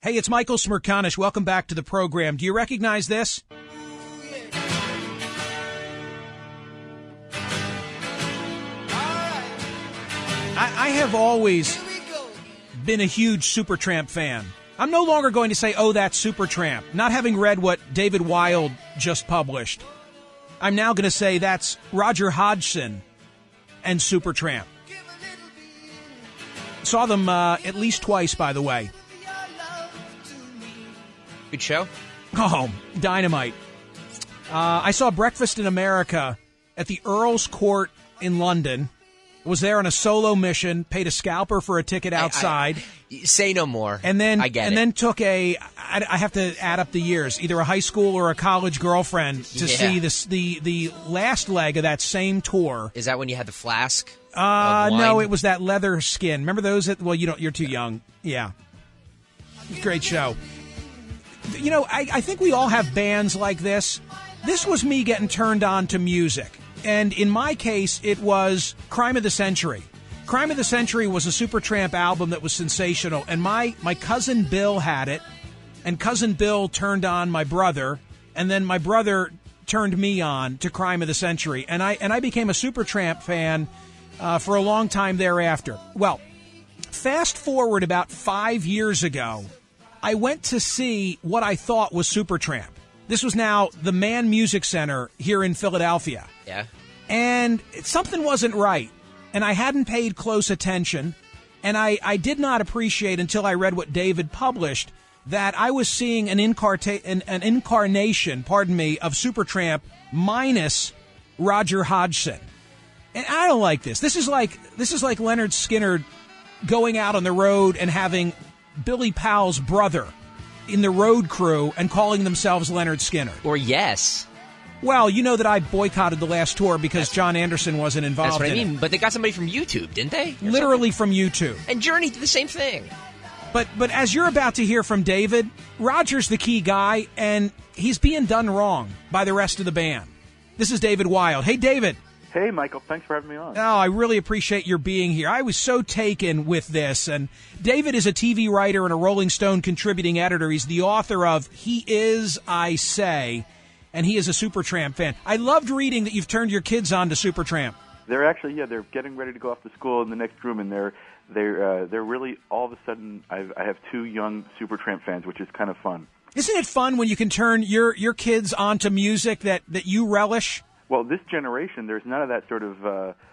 Hey, it's Michael Smerconish. Welcome back to the program. Do you recognize this? I have always been a huge Supertramp fan. I'm no longer going to say, oh, that's Supertramp, not having read what David Wild just published. I'm now going to say that's Roger Hodgson and Supertramp. Saw them at least twice, by the way. Good show. Oh, dynamite. I saw Breakfast in America at the Earl's Court in London. Was there on a solo mission, paid a scalper for a ticket outside. Say no more. And then I get and it. then took I have to add up the years, either a high school or a college girlfriend to see this the last leg of that same tour. Is that when you had the flask? Of wine? No, it was that leather skin. Remember those? You're too young. Yeah. Great show. You know, I think we all have bands like this. This was me getting turned on to music. And in my case, it was Crime of the Century. Crime of the Century was a Supertramp album that was sensational. And my cousin Bill had it. And cousin Bill turned on my brother. And then my brother turned me on to Crime of the Century. And I became a Supertramp fan for a long time thereafter. Well, fast forward about 5 years ago, I went to see what I thought was Supertramp. This was now the Mann Music Center here in Philadelphia. Yeah. And something wasn't right. And I hadn't paid close attention. And I did not appreciate until I read what David published that I was seeing an incarnation, of Supertramp minus Roger Hodgson. And I don't like this. This is like Leonard Skinner going out on the road and having Billy Powell's brother in the road crew and calling themselves Leonard Skinner. Or Yes. Well, you know that I boycotted the last tour because John Anderson wasn't involved That's what in I mean. it. But they got somebody from YouTube, didn't they? Literally from YouTube. And Journey did the same thing. But as you're about to hear from David, Roger's the key guy, and he's being done wrong by the rest of the band. This is David Wild. Hey, David. Hey, Michael. Thanks for having me on. Oh, I really appreciate your being here. I was so taken with this. And David is a TV writer and a Rolling Stone contributing editor. He's the author of He Is, I Say, and he is a Supertramp fan. I loved reading that you've turned your kids on to Supertramp. They're actually, they're getting ready to go off to school in the next room, and they're really, all of a sudden, I have two young Supertramp fans, which is kind of fun. Isn't it fun when you can turn your kids onto music that you relish? Well, this generation, there's none of that sort of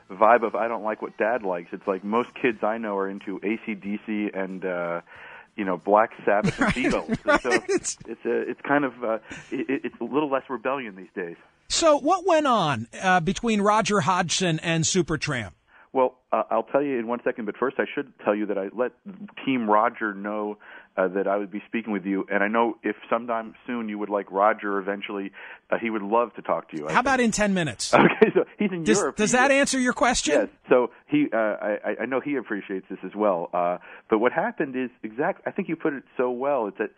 vibe of I don't like what Dad likes. It's like most kids I know are into AC/DC and Black Sabbath and Beatles. Right. So it's kind of it's a little less rebellion these days. So what went on between Roger Hodgson and Supertramp? Well, I'll tell you in 1 second, but first I should tell you that I let Team Roger know that I would be speaking with you, and I know if sometime soon you would like Roger eventually, he would love to talk to you. How about in 10 minutes? Okay, so he's in Europe. Does that answer your question? Yes, so I know he appreciates this as well. But what happened is I think you put it so well, it's that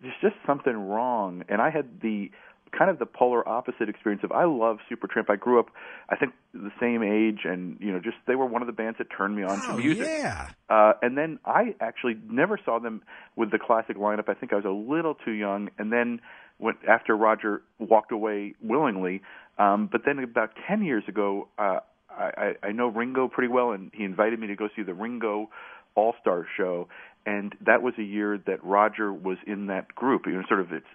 there's just something wrong, and I had the kind of the polar opposite experience of I love Supertramp. I grew up, I think, the same age, and just they were one of the bands that turned me on to music. Yeah. And then I actually never saw them with the classic lineup. I think I was a little too young. And then after Roger walked away willingly, but then about 10 years ago, I know Ringo pretty well, and he invited me to go see the Ringo All-Star show. And that was a year that Roger was in that group. Sort of it's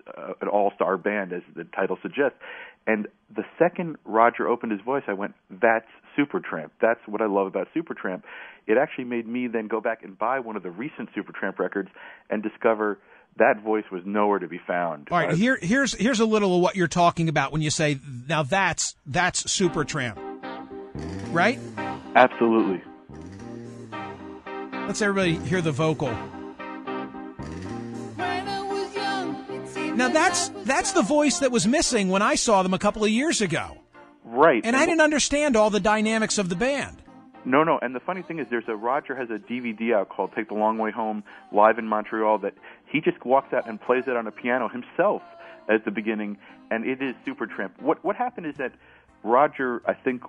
an all-star band, as the title suggests. And the second Roger opened his voice, I went, that's Supertramp. That's what I love about Supertramp. It actually made me then go back and buy one of the recent Supertramp records and discover that voice was nowhere to be found. All right, here's a little of what you're talking about when you say, now that's Supertramp. Right? Absolutely. Let's everybody hear the vocal. Now that's the voice that was missing when I saw them a couple of years ago. Right. And I didn't understand all the dynamics of the band. No. And the funny thing is Roger has a DVD out called Take the Long Way Home, live in Montreal, that he just walks out and plays it on a piano himself as the beginning, and it is Supertramp. What happened is that Roger, I think,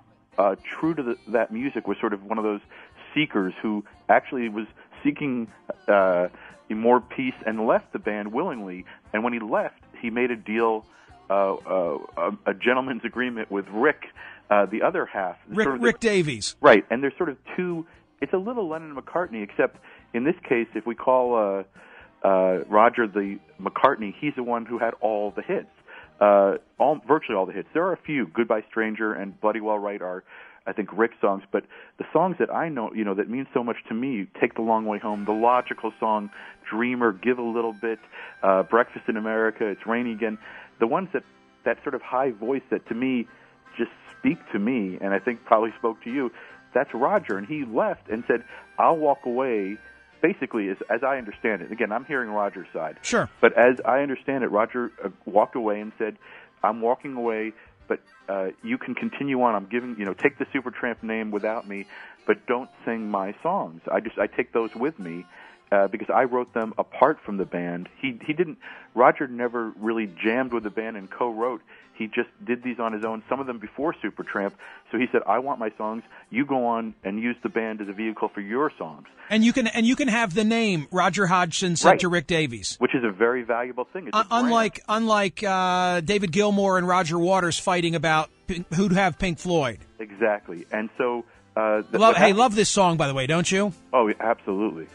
true to that music, was sort of one of those seekers who actually was seeking more peace and left the band willingly. And when he left, he made a deal, a gentleman's agreement with Rick, the other half. Rick Davies. Right, and there's sort of two. It's a little Lennon and McCartney, except in this case, if we call Roger the McCartney, he's the one who had all the hits, virtually all the hits. There are a few. Goodbye Stranger and Bloody Well Right are, I think, Rick songs, but the songs that I know, that mean so much to me, Take the Long Way Home, the logical song, Dreamer, Give a Little Bit, Breakfast in America, It's Rainy Again, the ones that sort of high voice that to me just speak to me, and I think probably spoke to you, that's Roger, and he left and said, I'll walk away. Basically, as I understand it, again, I'm hearing Roger's side. Sure. But as I understand it, Roger walked away and said, I'm walking away, but you can continue on. I'm giving, take the Supertramp name without me, but don't sing my songs. I take those with me because I wrote them apart from the band. Roger never really jammed with the band and co-wrote. He just did these on his own, some of them before Supertramp. So he said, I want my songs. You go on and use the band as a vehicle for your songs. And you can have the name Roger Hodgson sent to Rick Davies. Which is a very valuable thing. It's unlike David Gilmour and Roger Waters fighting about who'd have Pink Floyd. Exactly. And so... love this song, by the way, don't you? Oh, absolutely.